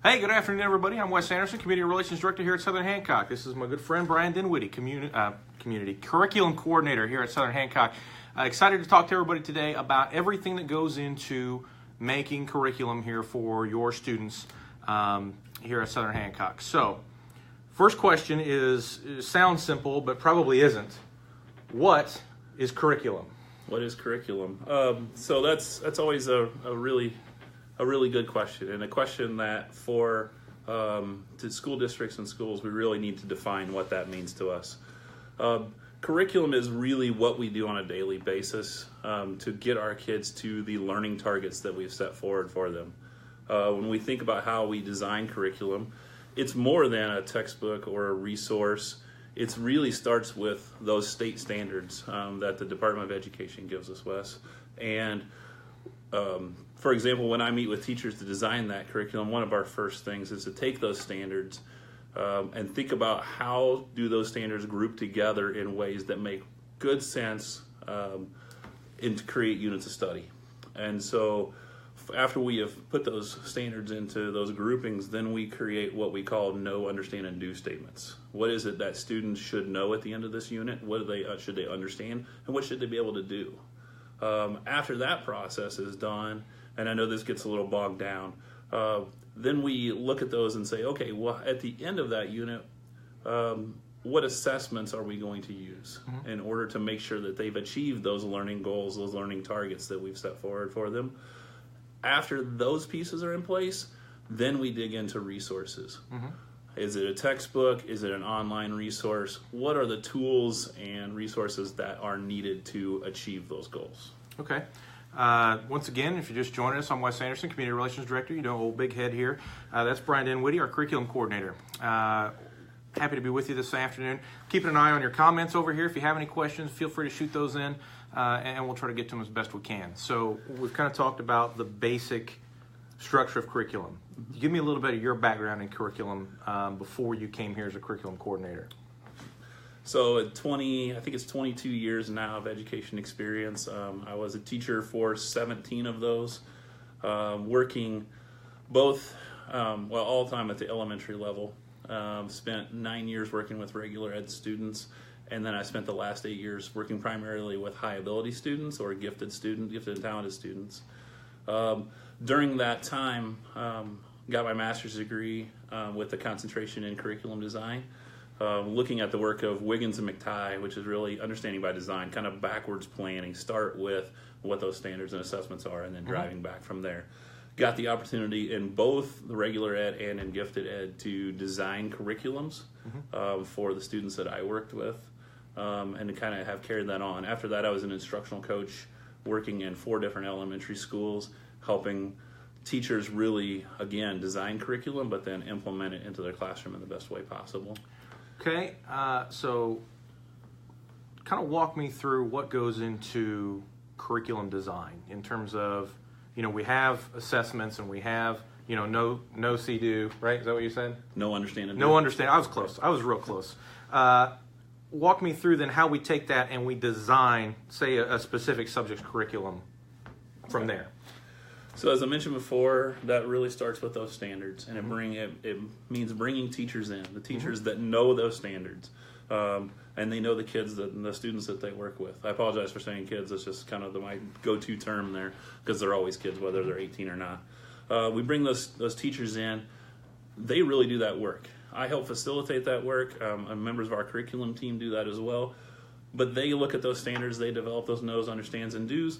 Hey, good afternoon, everybody. I'm Wes Anderson, Community Relations Director here at Southern Hancock. This is my good friend, Brian Dinwiddie, Community Curriculum Coordinator here at Southern Hancock. Excited to talk to everybody today about everything that goes into making curriculum here for your students here at Southern Hancock. So, first question sounds simple, but probably isn't. What is curriculum? What is curriculum? So that's always a really good question, and a question that for to school districts and schools, we really need to define what that means to us. Curriculum is really what we do on a daily basis to get our kids to the learning targets that we've set forward for them. When we think about how we design curriculum, it's more than a textbook or a resource. It really starts with those state standards that the Department of Education gives us, Wes. And for example, when I meet with teachers to design that curriculum, one of our first things is to take those standards and think about how do those standards group together in ways that make good sense and to create units of study. And so after we have put those standards into those groupings, then we create what we call know, understand, and do statements. What is it that students should know at the end of this unit? What should they understand? And what should they be able to do? After that process is done, and I know this gets a little bogged down, then we look at those and say, okay, well, at the end of that unit, what assessments are we going to use in order to make sure that they've achieved those learning goals, those learning targets that we've set forward for them? After those pieces are in place, then we dig into resources. Is it a textbook? Is it an online resource? What are the tools and resources that are needed to achieve those goals? Okay. Once again, if you're just joining us, I'm Wes Anderson, Community Relations Director. You know, old big head here. That's Brian Dinwiddie, our Curriculum Coordinator. Happy to be with you this afternoon. Keeping an eye on your comments over here. If you have any questions, feel free to shoot those in, and we'll try to get to them as best we can. So we've kind of talked about the basic structure of curriculum. Give me a little bit of your background in curriculum before you came here as a curriculum coordinator. So at I think it's 22 years now of education experience. I was a teacher for 17 of those, working both, all the time at the elementary level. Spent 9 years working with regular ed students, and then I spent the last 8 years working primarily with high ability students or gifted and talented students. During that time, got my master's degree with a concentration in curriculum design, looking at the work of Wiggins and McTighe, which is really understanding by design, kind of backwards planning. Start with what those standards and assessments are, and then driving back from there. Got the opportunity in both the regular ed and in gifted ed to design curriculums for the students that I worked with, and to kind of have carried that on. After that, I was an instructional coach working in 4 different elementary schools, helping teachers really, again, design curriculum, but then implement it into their classroom in the best way possible. Okay, so kind of walk me through what goes into curriculum design in terms of, we have assessments and we have, know, see, do, right? Is that what you said? No, understand, and do. No, understand. I was close. I was real close. Walk me through then how we take that and we design, say, a specific subject curriculum from there. So as I mentioned before, that really starts with those standards, and it means bringing teachers in, the teachers that know those standards, and they know the kids, the students that they work with. I apologize for saying kids. It's just kind of my go-to term there, because they're always kids, whether they're 18 or not. We bring those teachers in. They really do that work. I help facilitate that work. Members of our curriculum team do that as well. But they look at those standards. They develop those knows, understands, and do's.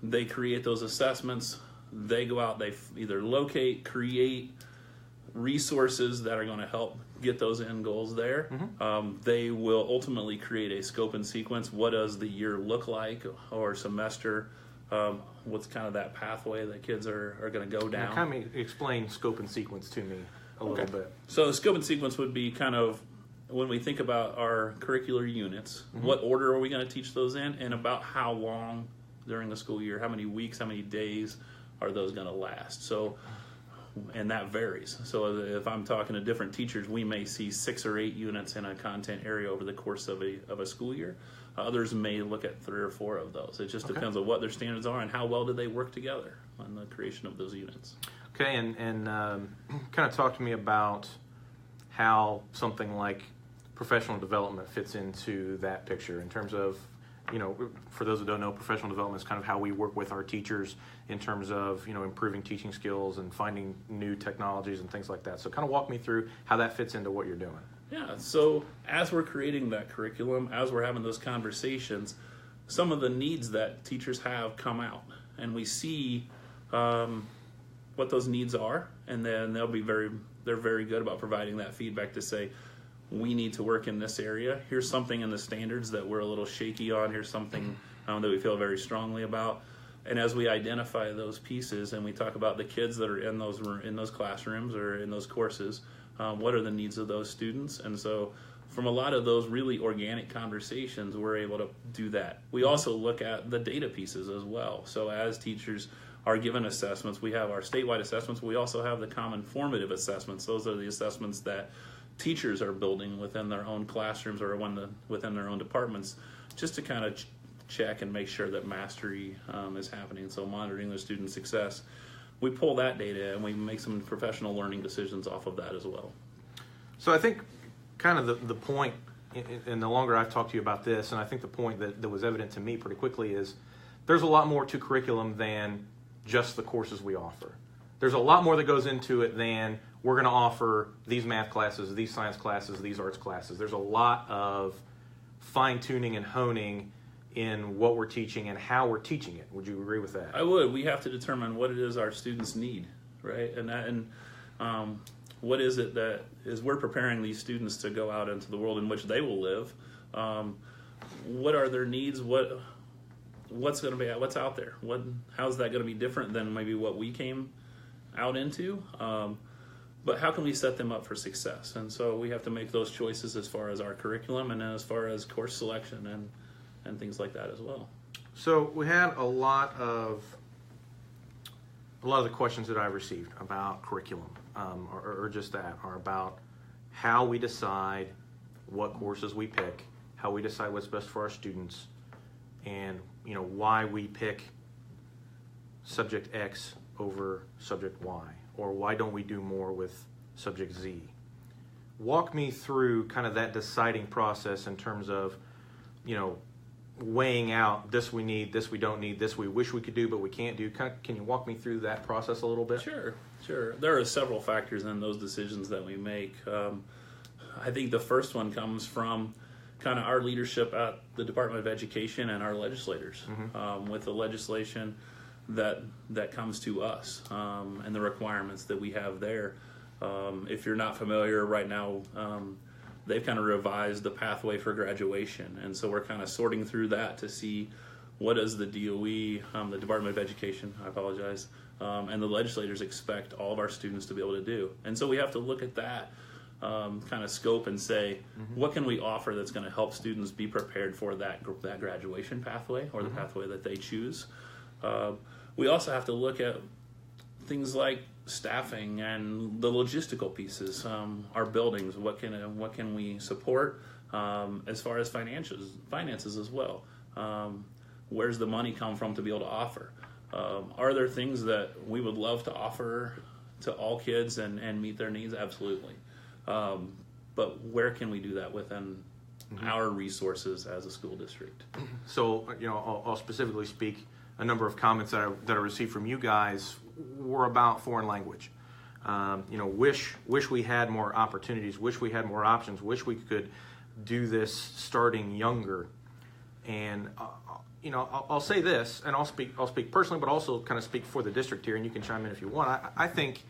They create those assessments. They go out, they either locate, create resources that are going to help get those end goals there. They will ultimately create a scope and sequence. What does the year look like, or semester? What's kind of that pathway that kids are going to go down? Now, kind of explain scope and sequence to me a little bit. So the scope and sequence would be kind of, when we think about our curricular units, what order are we going to teach those in, and about how long during the school year, how many weeks, how many days are those going to last? So, and that varies. So if I'm talking to different teachers, we may see 6 or 8 units in a content area over the course of a school year. Others may look at 3 or 4 of those. It just depends on what their standards are and how well do they work together on the creation of those units. Okay, and kind of talk to me about how something like professional development fits into that picture in terms of, for those who don't know, professional development is kind of how we work with our teachers in terms of, improving teaching skills and finding new technologies and things like that. So kind of walk me through how that fits into what you're doing. Yeah, so as we're creating that curriculum, as we're having those conversations, some of the needs that teachers have come out, and we see what those needs are, and then they're very good about providing that feedback to say, we need to work in this area. Here's something in the standards that we're a little shaky on. Here's something that we feel very strongly about. And as we identify those pieces and we talk about the kids that are in those classrooms or in those courses, what are the needs of those students? And so from a lot of those really organic conversations, we're able to do that. We also look at the data pieces as well. So as teachers are given assessments, we have our statewide assessments. We also have the common formative assessments. Those are the assessments that teachers are building within their own classrooms or within their own departments, just to kind of check and make sure that mastery is happening. So monitoring the student success. We pull that data and we make some professional learning decisions off of that as well. So I think kind of the point, and the longer I've talked to you about this, and I think the point that was evident to me pretty quickly is there's a lot more to curriculum than just the courses we offer. There's a lot more that goes into it than we're going to offer these math classes, these science classes, these arts classes. There's a lot of fine-tuning and honing in what we're teaching and how we're teaching it. Would you agree with that? I would. We have to determine what it is our students need, right? And what is it that is we're preparing these students to go out into the world in which they will live. What are their needs? What's out there? How's that going to be different than maybe what we came out into? But how can we set them up for success? And so we have to make those choices as far as our curriculum and as far as course selection and things like that as well. So we had a lot of the questions that I received about curriculum, or just that, are about how we decide what courses we pick, how we decide what's best for our students, and why we pick subject X over subject Y, or why don't we do more with subject Z. Walk me through kind of that deciding process in terms of, weighing out this we need, this we don't need, this we wish we could do but we can't do. Can you walk me through that process a little bit? Sure. There are several factors in those decisions that we make. I think the first one comes from kind of our leadership at the Department of Education and our legislators, with the legislation that comes to us and the requirements that we have there. If you're not familiar right now, they've kind of revised the pathway for graduation, and so we're kind of sorting through that to see what does the DOE, the Department of Education, and the legislators expect all of our students to be able to do. And so we have to look at that kind of scope and say, what can we offer that's going to help students be prepared for that graduation pathway or the pathway that they choose. We also have to look at things like staffing and the logistical pieces, our buildings, what can we support as far as finances as well. Where's the money come from to be able to offer? Are there things that we would love to offer to all kids and meet their needs? Absolutely. But where can we do that within our resources as a school district? So, I'll specifically speak. A number of comments that I received from you guys were about foreign language. Wish we had more opportunities, wish we had more options, wish we could do this starting younger. And I'll say this, and I'll speak personally, but also kind of speak for the district here, and you can chime in if you want. I think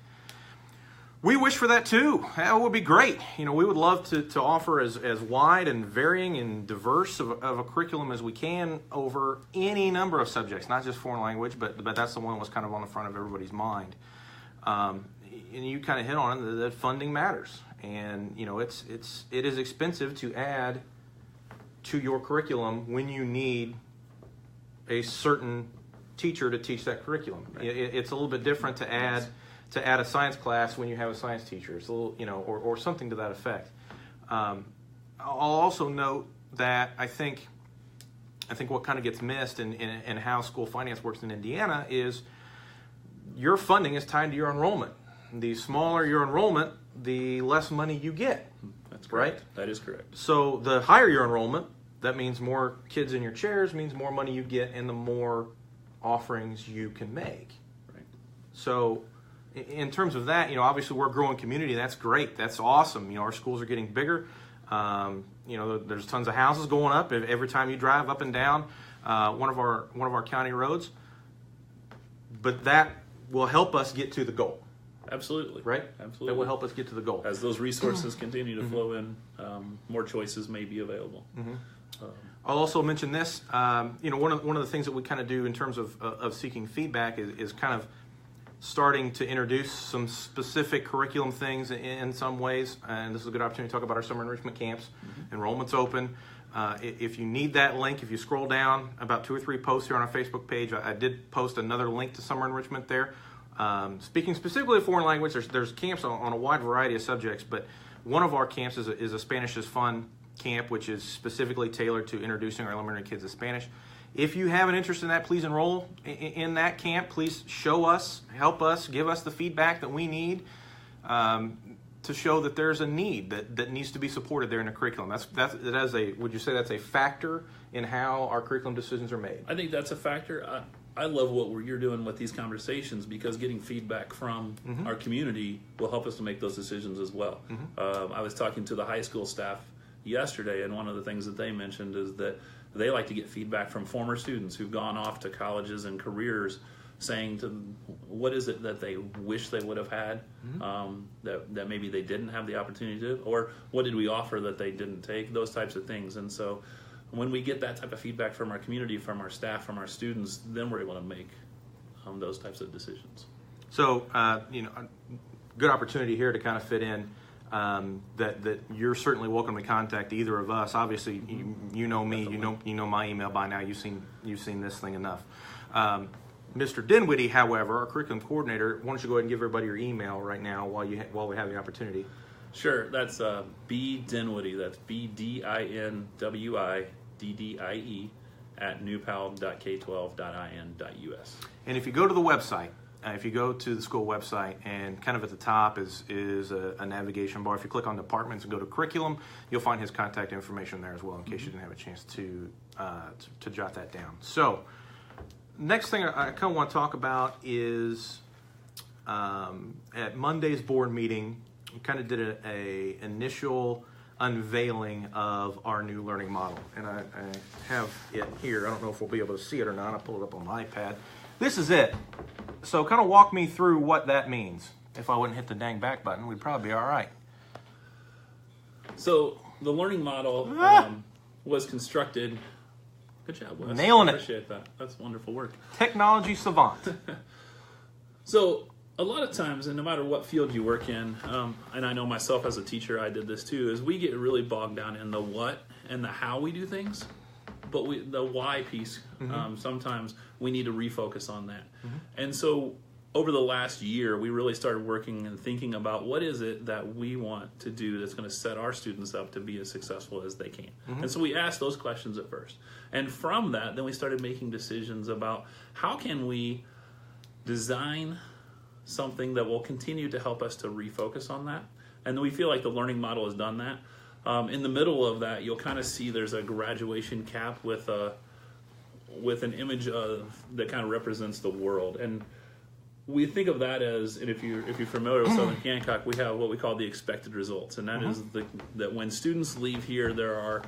we wish for that too. That would be great. We would love to offer as wide and varying and diverse of a curriculum as we can over any number of subjects, not just foreign language, but that's the one that was kind of on the front of everybody's mind. And you kind of hit on it, that funding matters. And, it is expensive to add to your curriculum when you need a certain teacher to teach that curriculum. Right. It's a little bit different to add a science class when you have a science teacher. It's a little, or something to that effect. I'll also note that I think what kind of gets missed in how school finance works in Indiana is your funding is tied to your enrollment. The smaller your enrollment, the less money you get. That's correct. Right? That is correct. So the higher your enrollment, that means more kids in your chairs, means more money you get, and the more offerings you can make. Right. So in terms of that, obviously we're a growing community. That's great. That's awesome. Our schools are getting bigger. There's tons of houses going up every time you drive up and down one of our county roads. But that will help us get to the goal. Absolutely. Right? Absolutely. That will help us get to the goal. As those resources continue to flow in, more choices may be available. I'll also mention this. One of the things that we kind of do in terms of seeking feedback is kind of starting to introduce some specific curriculum things in some ways. And this is a good opportunity to talk about our summer enrichment camps. Enrollment's open. If you need that link, if you scroll down about 2 or 3 posts here on our Facebook page, I did post another link to summer enrichment there. Speaking specifically of foreign language, there's camps on a wide variety of subjects, but one of our camps is a Spanish is Fun camp, which is specifically tailored to introducing our elementary kids to Spanish. If you have an interest in that, please enroll in that camp. Please show us, help us, give us the feedback that we need to show that there's a need that needs to be supported there in the curriculum. Would you say that's a factor in how our curriculum decisions are made? I think that's a factor. I love what you're doing with these conversations, because getting feedback from our community will help us to make those decisions as well. I was talking to the high school staff yesterday, and one of the things that they mentioned is that they like to get feedback from former students who've gone off to colleges and careers, saying to them, what is it that they wish they would have had, that maybe they didn't have the opportunity to, or what did we offer that they didn't take, those types of things. And so when we get that type of feedback from our community, from our staff, from our students, then we're able to make those types of decisions. So, good opportunity here to kind of fit in that you're certainly welcome to contact either of us. Obviously, you know me, you know my email by now. You've seen this thing enough. Mr. Dinwiddie, however, our curriculum coordinator, why don't you go ahead and give everybody your email right now while we have the opportunity? Sure. That's B Dinwiddie. That's BDinWIDDIE at newpal.k12.in.us. And if you go to the website, if you go to the school website, and kind of at the top is a navigation bar. If you click on departments and go to curriculum, you'll find his contact information there as well, in case you didn't have a chance to jot that down. So, next thing I kind of want to talk about is at Monday's board meeting, we kind of did a initial unveiling of our new learning model. And I have it here. I don't know if we'll be able to see it or not. I'll pull it up on my iPad. This is it. So kind of walk me through what that means. If I wouldn't hit the dang back button, we'd probably be all right. So the learning model was constructed. Good job, Wes. Nailing it. I appreciate that. That's wonderful work. Technology savant. So a lot of times, and no matter what field you work in, and I know myself as a teacher, I did this too, is we get really bogged down in the what and the how we do things. But the why piece, sometimes we need to refocus on that. And so over the last year, we really started working and thinking about what is it that we want to do that's going to set our students up to be as successful as they can. And so we asked those questions at first. And from that, then we started making decisions about how can we design something that will continue to help us to refocus on that. And we feel like the learning model has done that. In the middle of that, you'll kind of see there's a graduation cap with an image that kind of represents the world. And we think of that as, and if you're familiar with Southern Hancock, we have what we call the expected results, and that is that when students leave here, there are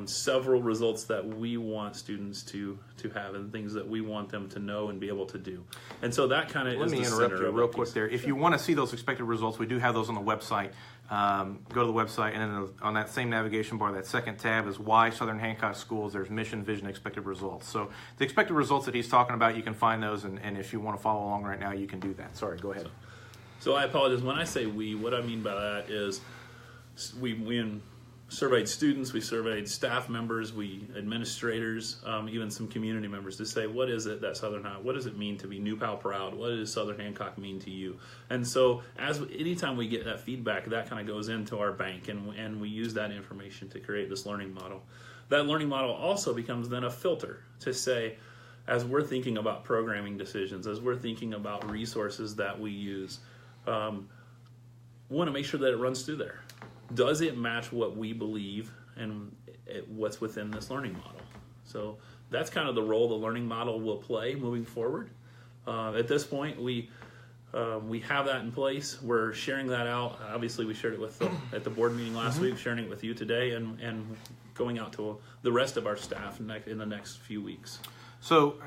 several results that we want students to have, and things that we want them to know and be able to do. And so that kind of is the center of it. Let me interrupt you real quick there. If you want to see those expected results, we do have those on the website. Go to the website, and then on that same navigation bar, that second tab is why Southern Hancock Schools. There's mission, vision, expected results. So the expected results that he's talking about, you can find those, and if you want to follow along right now, you can do that. Sorry, go ahead. So I apologize. When I say we, what I mean by that is we surveyed students, we surveyed staff members, we administrators, even some community members to say, what is it that Southern Hancock, what does it mean to be New Pal proud? What does Southern Hancock mean to you? And so anytime we get that feedback, that kind of goes into our bank, and we use that information to create this learning model. That learning model also becomes then a filter to say, as we're thinking about programming decisions, as we're thinking about resources that we use, we want to make sure that it runs through there. Does it match what we believe and what's within this learning model? So that's kind of the role the learning model will play moving forward. At this point, we have that in place. We're sharing that out. Obviously, we shared it at the board meeting last week, sharing it with you today, and going out to the rest of our staff in the next few weeks. So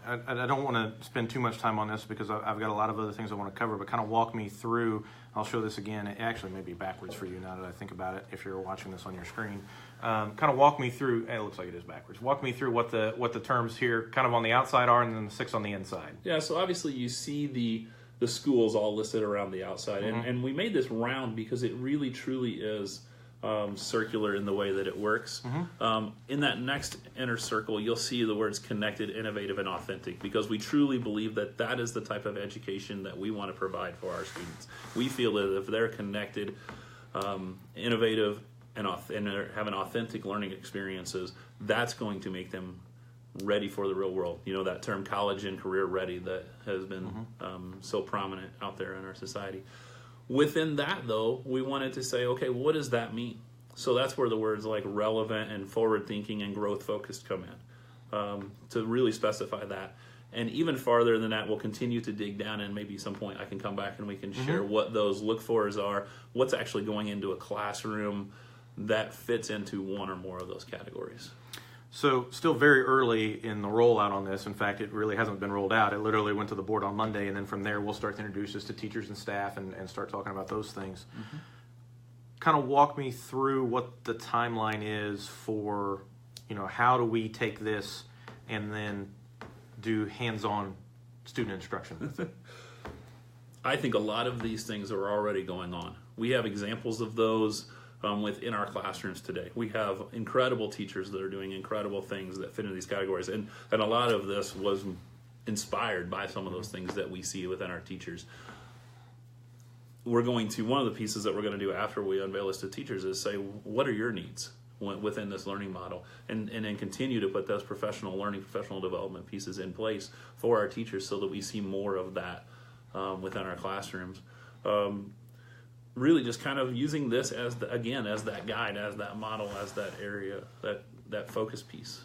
I don't want to spend too much time on this because I've got a lot of other things I want to cover, but kind of walk me through. I'll show this again. It actually may be backwards for you now that I think about it, if you're watching this on your screen. Kind of walk me through, it looks like it is backwards. Walk me through what the terms here kind of on the outside are and then the 6 on the inside. Yeah, so obviously you see the schools all listed around the outside. And we made this round because it really truly is circular in the way that it works. In that next inner circle, you'll see the words connected, innovative, and authentic, because we truly believe that that is the type of education that we want to provide for our students. We feel that if they're connected, innovative, and having authentic learning experiences, that's going to make them ready for the real world. You know, that term college and career ready that has been so prominent out there in our society. Within that, though, we wanted to say, okay, what does that mean? So that's where the words like relevant and forward-thinking and growth-focused come in, to really specify that. And even farther than that, we'll continue to dig down, and maybe some point I can come back and we can share what those look-fors are, what's actually going into a classroom that fits into one or more of those categories. So still very early in the rollout on this. In fact, it really hasn't been rolled out. It literally went to the board on Monday, and then from there we'll start to introduce this to teachers and staff and start talking about those things. Kind of walk me through what the timeline is for, how do we take this and then do hands-on student instruction with it? I think a lot of these things are already going on. We have examples of those within our classrooms today. We have incredible teachers that are doing incredible things that fit into these categories. And a lot of this was inspired by some of those things that we see within our teachers. One of the pieces that we're going to do after we unveil this to teachers is say, what are your needs within this learning model? And then continue to put those professional learning, professional development pieces in place for our teachers so that we see more of that within our classrooms. Really just kind of using this as that guide, as that model, as that area, that focus piece.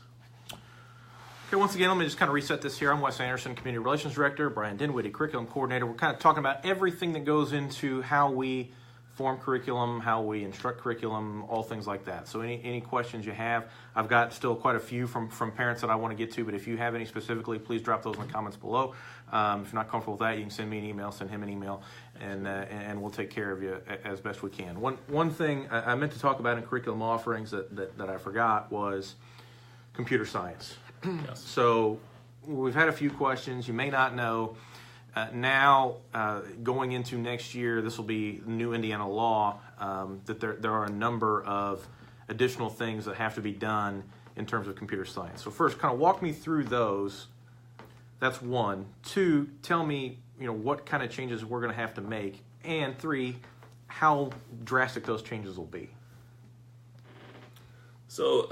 Okay, once again, let me just kind of reset this here. I'm Wes Anderson, Community Relations Director, Brian Dinwiddie, Curriculum Coordinator. We're kind of talking about everything that goes into how we form curriculum, how we instruct curriculum, all things like that. So any questions you have, I've got still quite a few from parents that I want to get to, but if you have any specifically, please drop those in the comments below. If you're not comfortable with that, you can send me an email, send him an email, and we'll take care of you as best we can. One thing I meant to talk about in curriculum offerings that I forgot was computer science. Yes. So we've had a few questions. You may not know. Now, going into next year, this will be new Indiana law, that there are a number of additional things that have to be done in terms of computer science. So first, kind of walk me through those. That's one. Two, tell me, what kind of changes we're going to have to make. And three, how drastic those changes will be. So,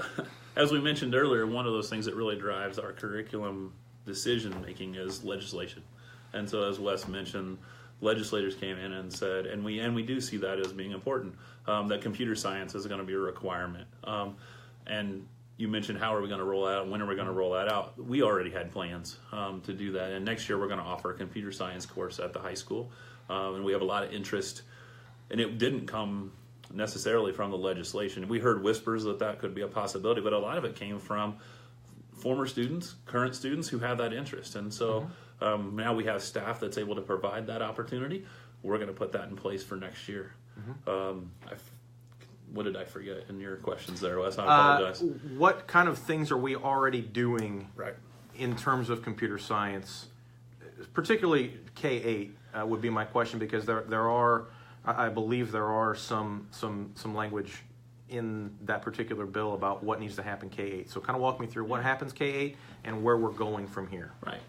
as we mentioned earlier, one of those things that really drives our curriculum decision-making is legislation. And so, as Wes mentioned, legislators came in and said, and we do see that as being important, that computer science is going to be a requirement. And you mentioned how are we going to roll out, when are we going to roll that out? We already had plans to do that. And next year we're going to offer a computer science course at the high school. And we have a lot of interest. And it didn't come necessarily from the legislation. We heard whispers that could be a possibility, but a lot of it came from former students, current students who have that interest. And so now we have staff that's able to provide that opportunity. We're going to put that in place for next year. What did I forget in your questions there, Wes? I apologize. What kind of things are we already doing Right. in terms of computer science, particularly K-8 would be my question, because I believe there are some language in that particular bill about what needs to happen K-8. So kind of walk me through what happens K-8 and where we're going from here. Right.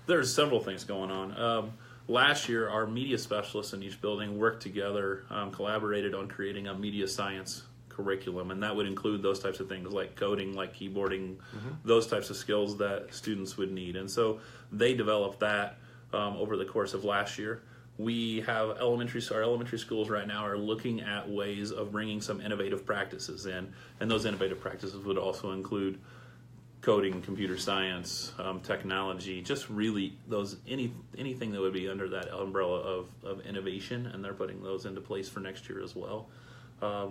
There's several things going on. Last year, our media specialists in each building worked together, collaborated on creating a media science curriculum, and that would include those types of things like coding, like keyboarding, those types of skills that students would need. And so they developed that over the course of last year. We have our elementary schools right now are looking at ways of bringing some innovative practices in, and those innovative practices would also include coding, computer science, technology, just really anything that would be under that umbrella of innovation, and they're putting those into place for next year as well.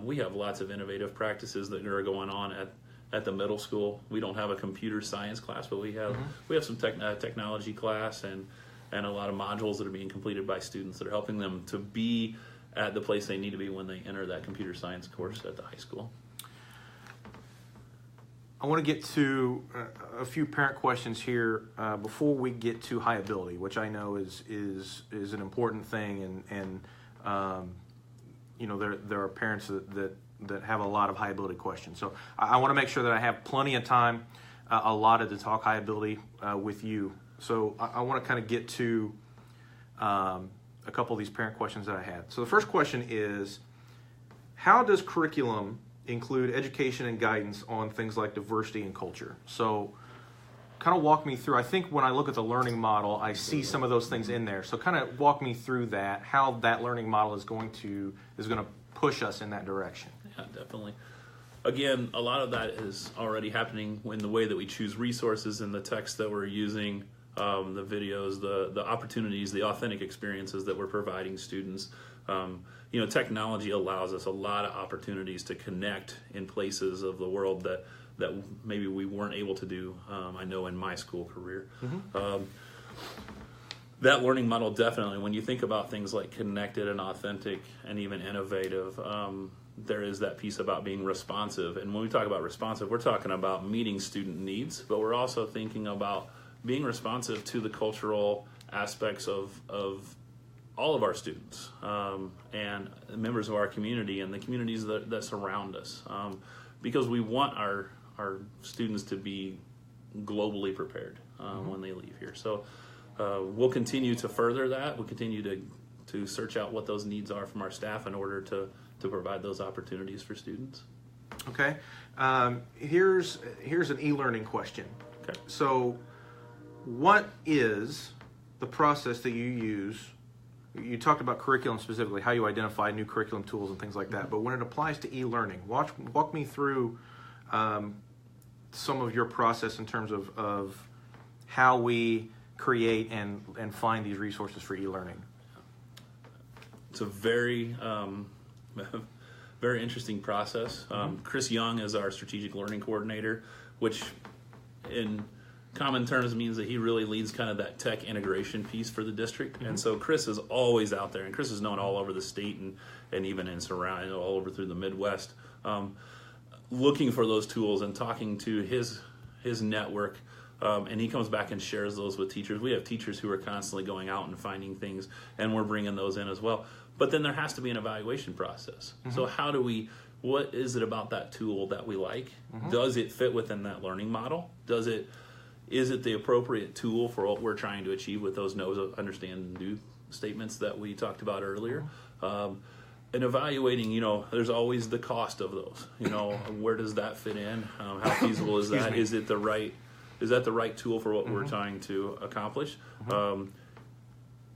We have lots of innovative practices that are going on at the middle school. We don't have a computer science class, but we have some technology class and a lot of modules that are being completed by students that are helping them to be at the place they need to be when they enter that computer science course at the high school. I want to get to a few parent questions here before we get to high ability, which I know is an important thing, and there are parents that have a lot of high ability questions. So I want to make sure that I have plenty of time allotted to talk high ability with you. So I want to kind of get to a couple of these parent questions that I had. So the first question is, how does curriculum include education and guidance on things like diversity and culture? So kind of walk me through. I think when I look at the learning model, I see some of those things in there. So kind of walk me through that, how that learning model is going to push us in that direction. Yeah, definitely. Again, a lot of that is already happening in the way that we choose resources and the text that we're using, the videos, the opportunities, the authentic experiences that we're providing students. Technology allows us a lot of opportunities to connect in places of the world that maybe we weren't able to do, I know in my school career. That learning model definitely, when you think about things like connected and authentic and even innovative, there is that piece about being responsive. And when we talk about responsive, we're talking about meeting student needs, but we're also thinking about being responsive to the cultural aspects of all of our students and members of our community and the communities that surround us, because we want our students to be globally prepared when they leave here. So we'll continue to further that. We'll continue to search out what those needs are from our staff in order to provide those opportunities for students. Okay. Here's an e-learning question. Okay. So what is the process that you use? You talked about curriculum specifically, how you identify new curriculum tools and things like that. But when it applies to e-learning, walk me through some of your process in terms of how we create and find these resources for e-learning. It's a very very interesting process. Chris Young is our strategic learning coordinator, which in common terms means that he really leads kind of that tech integration piece for the district. And so Chris is always out there, and Chris is known all over the state and even in surrounding, all over through the Midwest, looking for those tools and talking to his network. And he comes back and shares those with teachers. We have teachers who are constantly going out and finding things, and we're bringing those in as well. But then there has to be an evaluation process. So what is it about that tool that we like? Does it fit within that learning model? Is it the appropriate tool for what we're trying to achieve with those know, understand, and do statements that we talked about earlier? And evaluating, there's always the cost of those. Where does that fit in? How feasible is that? Is that the right tool for what we're trying to accomplish?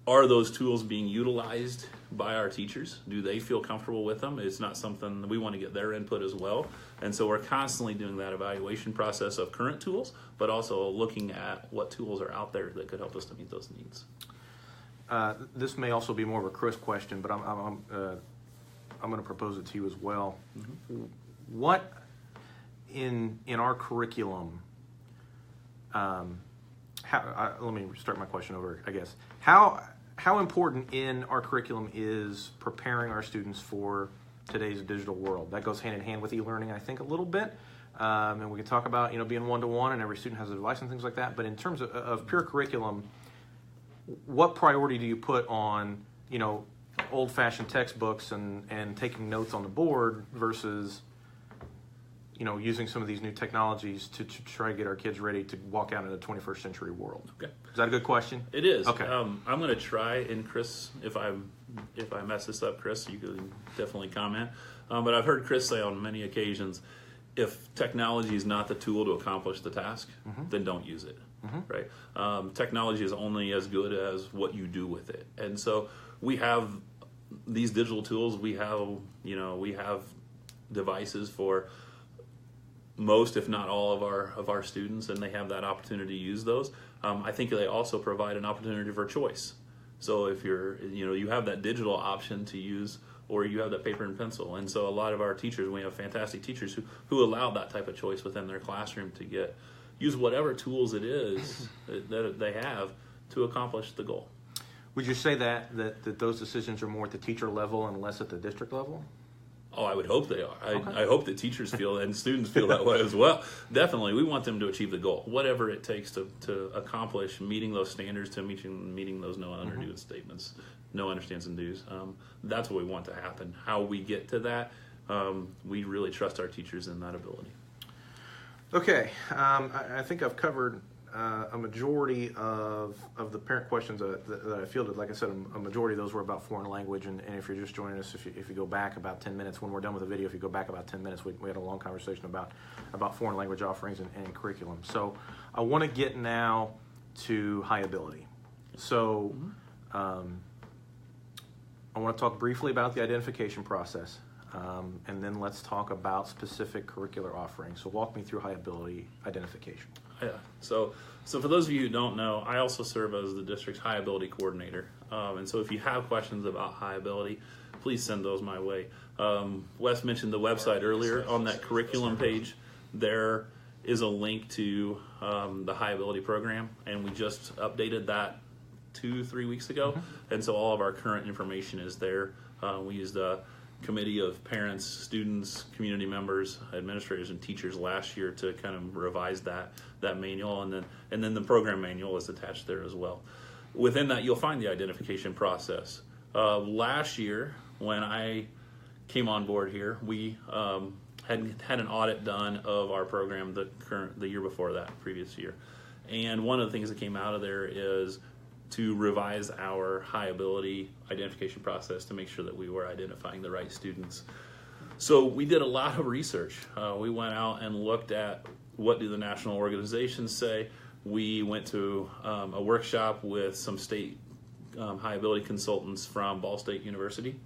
Are those tools being utilized by our teachers? Do they feel comfortable with them? It's not something we want to get their input as well. And so we're constantly doing that evaluation process of current tools, but also looking at what tools are out there that could help us to meet those needs. This may also be more of a Chris question, but I'm going to propose it to you as well. What in our curriculum? Let me start my question over, I guess. How important in our curriculum is preparing our students for today's digital world? That goes hand in hand with e-learning, I think, a little bit. And we can talk about, being one-to-one and every student has a device and things like that. But in terms of pure curriculum, what priority do you put on, old-fashioned textbooks and taking notes on the board versus, using some of these new technologies to try to get our kids ready to walk out in the 21st century world? Okay. Is that a good question? It is. Okay. I'm going to try, and Chris, if I'm if I mess this up, Chris, you can definitely comment. But I've heard Chris say on many occasions, if technology is not the tool to accomplish the task, then don't use it. Right? Technology is only as good as what you do with it, and so we have these digital tools. We have devices for most, if not all, of our students, and they have that opportunity to use those. I think they also provide an opportunity for choice. So if you have that digital option to use, or you have that paper and pencil. And so a lot of our teachers, we have fantastic teachers who allow that type of choice within their classroom to use whatever tools it is that they have to accomplish the goal. Would you say that those decisions are more at the teacher level and less at the district level? Oh, I would hope they are. Okay. I hope that teachers feel and students feel that way as well. Definitely, we want them to achieve the goal, whatever it takes to accomplish meeting those standards, to meeting those no underdue statements, no understands and do's. That's what we want to happen. How we get to that, we really trust our teachers in that ability. Okay, I think I've covered a majority of the parent questions that I fielded. Like I said, a majority of those were about foreign language, and if you're just joining us, if you go back about 10 minutes, when we're done with the video, if you go back about 10 minutes, we had a long conversation about foreign language offerings and curriculum. So I want to get now to high ability. So I want to talk briefly about the identification process, and then let's talk about specific curricular offerings. So walk me through high ability identification. Yeah. So for those of you who don't know, I also serve as the district's high ability coordinator. And so if you have questions about high ability, please send those my way. Wes mentioned the website earlier. On that curriculum page, there is a link to the high ability program, and we just updated that 2-3 weeks ago. And so all of our current information is there. We used a committee of parents, students, community members, administrators, and teachers last year to kind of revise that manual, and then the program manual is attached there as well. Within that, you'll find the identification process. Last year, when I came on board here, we had an audit done of our program the year before that, previous year, and one of the things that came out of there is to revise our high ability identification process to make sure that we were identifying the right students. So we did a lot of research. We went out and looked at what do the national organizations say. We went to a workshop with some state high ability consultants from Ball State University,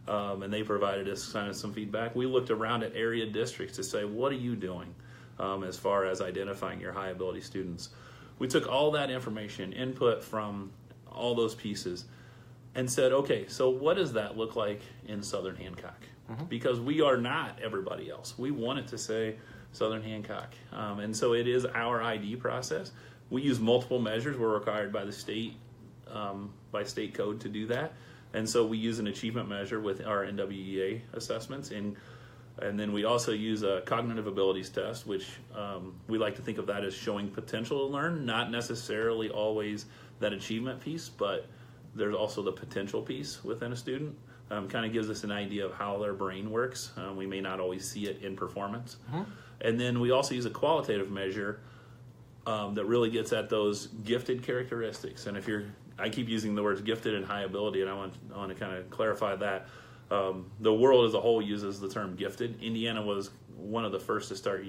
and they provided us kind of some feedback. We looked around at area districts to say, what are you doing as far as identifying your high ability students? We took all that information, input from all those pieces, and said, okay, so what does that look like in Southern Hancock? Because we are not everybody else. We want it to say Southern Hancock. And so it is our ID process. We use multiple measures. We're required by the state, by state code to do that. And so we use an achievement measure with our NWEA assessments, and then we also use a cognitive abilities test, which we like to think of that as showing potential to learn, not necessarily always that achievement piece, but there's also the potential piece within a student. Kind of gives us an idea of how their brain works. We may not always see it in performance. And then we also use a qualitative measure that really gets at those gifted characteristics. And I keep using the words gifted and high ability, and I want to kind of clarify that. The world as a whole uses the term gifted. Indiana was one of the first to start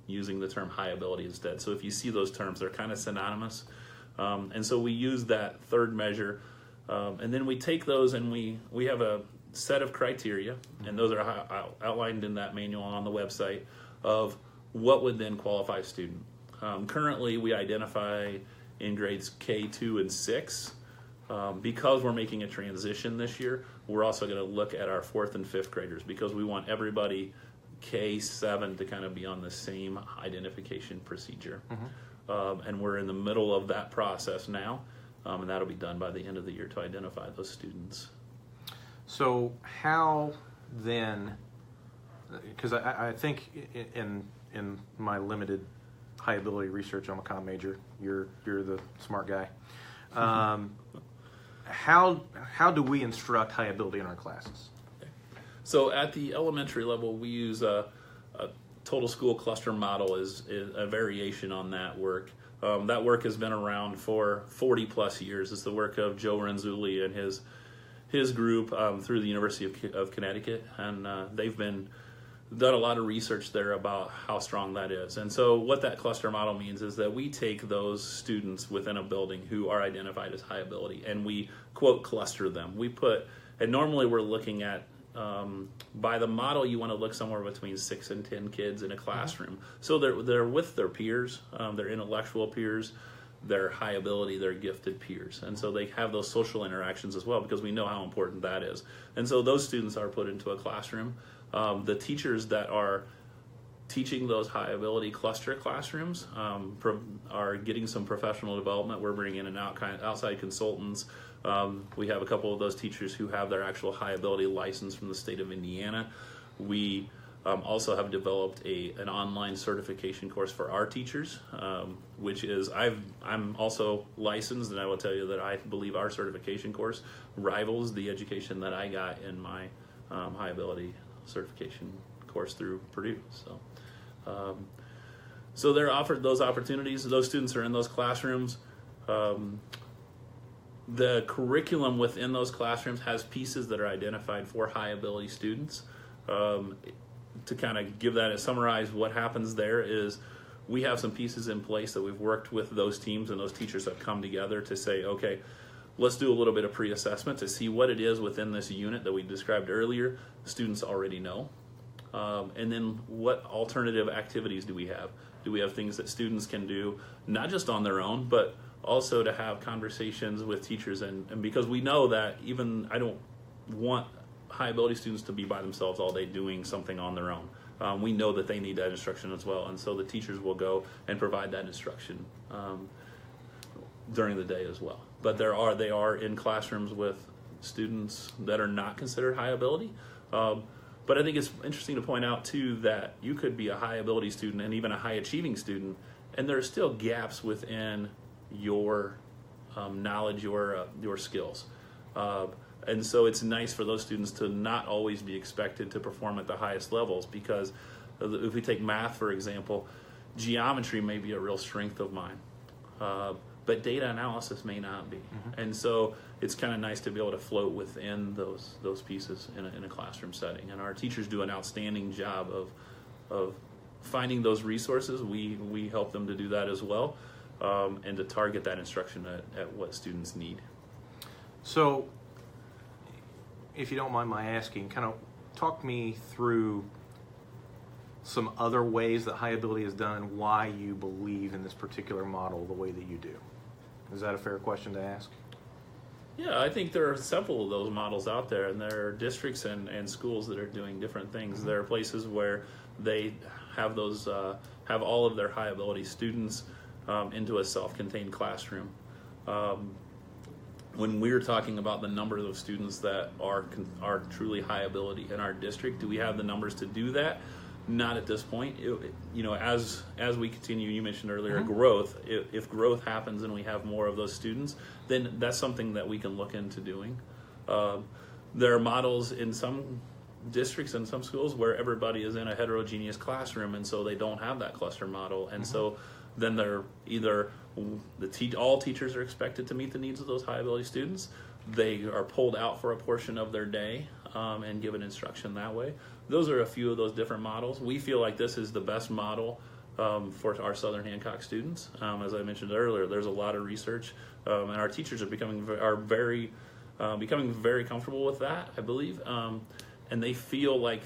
using the term high ability instead. So if you see those terms, they're kind of synonymous. And so we use that third measure, and then we take those and we have a set of criteria, and those are outlined in that manual on the website, of what would then qualify a student. Currently, we identify in grades K, 2, and 6. Because we're making a transition this year, we're also going to look at our 4th and 5th graders, because we want everybody K-7 to kind of be on the same identification procedure. And we're in the middle of that process now, and that'll be done by the end of the year to identify those students. So how then, because I think in my limited high ability research, I'm a comm major, you're the smart guy. How do we instruct high ability in our classes? So at the elementary level, we use a total school cluster model is a variation on that work. That work has been around for 40 plus years. It's the work of Joe Renzulli and his his group through the University of Connecticut, and they've done a lot of research there about how strong that is. And so what that cluster model means is that we take those students within a building who are identified as high ability, and we, quote, cluster them. And normally we're looking at, by the model, you want to look somewhere between 6 and 10 kids in a classroom. So they're with their peers, their intellectual peers, their high ability, their gifted peers. And so they have those social interactions as well, because we know how important that is. And so those students are put into a classroom. The teachers that are teaching those high ability cluster classrooms are getting some professional development. We're bringing in outside consultants. We have a couple of those teachers who have their actual high ability license from the state of Indiana. We also have developed an online certification course for our teachers, which is, I'm also licensed, and I will tell you that I believe our certification course rivals the education that I got in my high ability certification course through Purdue. So they're offered those opportunities. Those students are in those classrooms. The curriculum within those classrooms has pieces that are identified for high ability students. To kind of give that and summarize what happens there is we have some pieces in place that we've worked with those teams, and those teachers have come together to say, okay, let's do a little bit of pre-assessment to see what it is within this unit that we described earlier the students already know. And then what alternative activities do we have? Do we have things that students can do, not just on their own, but also to have conversations with teachers? And because we know that I don't want high ability students to be by themselves all day doing something on their own. We know that they need that instruction as well. And so the teachers will go and provide that instruction during the day as well. But they are in classrooms with students that are not considered high ability. But I think it's interesting to point out too that you could be a high ability student and even a high achieving student, and there are still gaps within your knowledge, your skills. And so it's nice for those students to not always be expected to perform at the highest levels, because if we take math, for example, geometry may be a real strength of mine. But data analysis may not be. Mm-hmm. And so it's kind of nice to be able to float within those pieces in a classroom setting. And our teachers do an outstanding job of finding those resources. We help them to do that as well, and to target that instruction at what students need. So, if you don't mind my asking, kind of talk me through some other ways that high ability is done and why you believe in this particular model the way that you do. Is that a fair question to ask? Yeah, I think there are several of those models out there, and there are districts and schools that are doing different things. Mm-hmm. There are places where they have have all of their high ability students into a self-contained classroom. When we're talking about the number of students that are truly high ability in our district, do we have the numbers to do that? Not at this point. As we continue, you mentioned earlier, mm-hmm. growth. If growth happens and we have more of those students, then that's something that we can look into doing. There are models in some districts and some schools where everybody is in a heterogeneous classroom, and so they don't have that cluster model, and mm-hmm. so then they're either all teachers are expected to meet the needs of those high ability students. They are pulled out for a portion of their day and given instruction that way. Those are a few of those different models. We feel like this is the best model for our Southern Hancock students. As I mentioned earlier, there's a lot of research, and our teachers are becoming very comfortable with that, I believe. And they feel like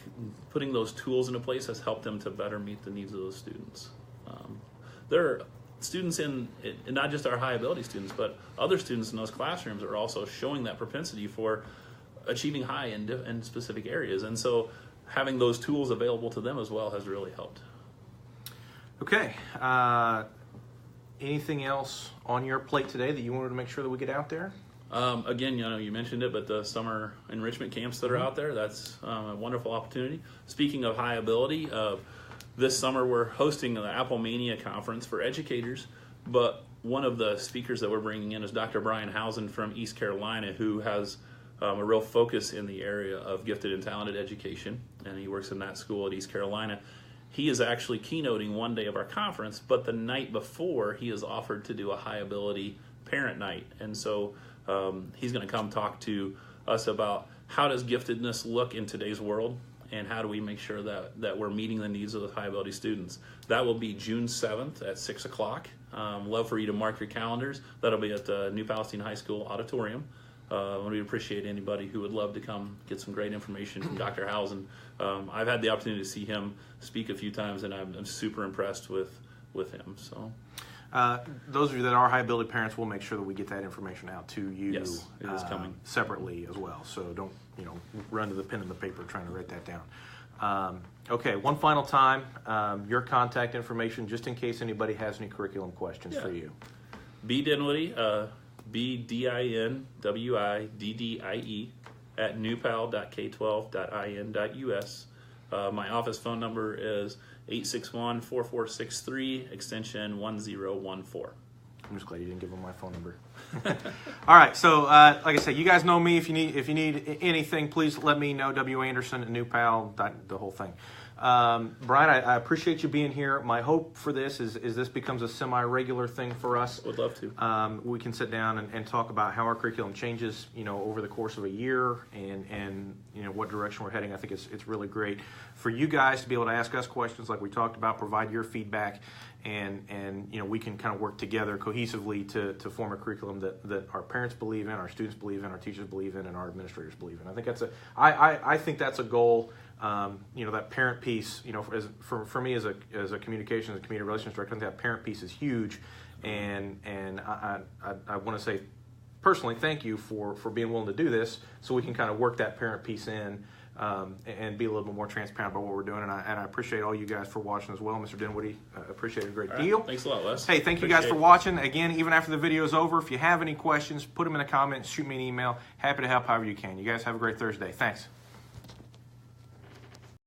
putting those tools into place has helped them to better meet the needs of those students. There are students in not just our high ability students, but other students in those classrooms are also showing that propensity for achieving high in specific areas. And so having those tools available to them as well has really helped. Okay. Anything else on your plate today that you wanted to make sure that we get out there? Again, you mentioned it, but the summer enrichment camps that are out there, that's a wonderful opportunity. Speaking of high ability, this summer we're hosting the Apple Mania Conference for educators, but one of the speakers that we're bringing in is Dr. Brian Housen from East Carolina, who has a real focus in the area of gifted and talented education, and he works in that school at East Carolina. He is actually keynoting one day of our conference, but the night before he is offered to do a high ability parent night, and so he's going to come talk to us about how does giftedness look in today's world, and how do we make sure that we're meeting the needs of the high ability students. That will be June 7th at 6 o'clock. Love for you to mark your calendars. That'll be at the New Palestine High School auditorium. We appreciate anybody who would love to come get some great information from Dr. Housen. I've had the opportunity to see him speak a few times, and I'm super impressed with him. So, those of you that are high ability parents, we'll make sure that we get that information out to you. Yes, it is coming separately as well. So don't run to the pen and the paper trying to write that down. Okay, one final time, your contact information, just in case anybody has any curriculum questions for you. B. Dinwiddie, BDinwiddie at newpal.k12.in.us. My office phone number is 861-4463, extension 1014. I'm just glad you didn't give them my phone number. All right, so like I said, you guys know me. If you need anything, please let me know. W. Anderson at Newpal, the whole thing. Brian, I appreciate you being here. My hope for this is this becomes a semi-regular thing for us. Would love to. We can sit down and talk about how our curriculum changes, over the course of a year, and what direction we're heading. I think it's really great for you guys to be able to ask us questions like we talked about, provide your feedback, and we can kind of work together cohesively to form a curriculum that our parents believe in, our students believe in, our teachers believe in, and our administrators believe in. I think I think that's a goal. That parent piece, for me as a communications and community relations director, I think that parent piece is huge, and I want to say personally thank you for being willing to do this, so we can kind of work that parent piece in and be a little bit more transparent about what we're doing. And I appreciate all you guys for watching as well, Mr. Dinwiddie. Appreciate it a great deal. Thanks a lot, Les. Hey, thank you guys for watching. Again, even after the video is over, if you have any questions, put them in the comments, shoot me an email. Happy to help however you can. You guys have a great Thursday. Thanks.